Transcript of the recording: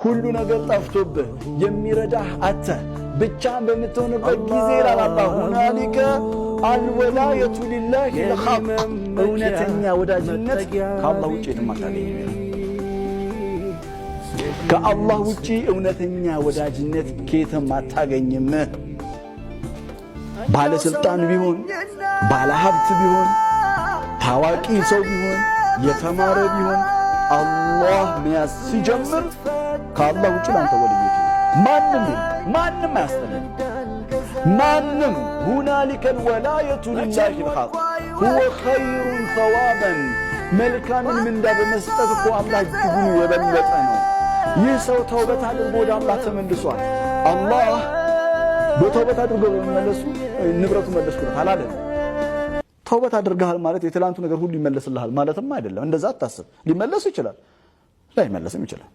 ሁሉ ነገር ጠፍቶብህ የሚረዳህ አተ ብቻ በምትሆንበት ጊዜ ላላህ ሁናሊከ አልወላየቱ ሊላሂ ልሐቅ እውነተኛ ወዳጅነት ከአላህ ውጭ የትማታገኝ ከአላህ ውጭ እውነተኛ ወዳጅነት ከየትም አታገኝም። ባለስልጣን ቢሆን ባለሀብት ቢሆን ታዋቂ ሰው ቢሆን የተማረ ቢሆን አላህ መያዝ ሲጀምር ከአላህ ውጭ ላንተ ወልይ ማንም አያስተምር ማንም ሁናሊከ الولاية لله الحق هو خير ثوابا መልካምን ምንዳ በመስጠት እኮ አላህ እጅጉን የበለጠ ነው። ይህ ሰው ተውበት አድርጎ ወደ አላህ ተመልሷል። አላህ በተውበት አድርጎ በመመለሱ ንብረቱ መለስኩት አላለ። ተውበት አድርገሃል ማለት የትላንቱ ነገር ሁሉ ይመለስልሃል ማለትም አይደለም። እንደዛ አታስብ። ሊመለስ ይችላል ላይመለስም ይችላል።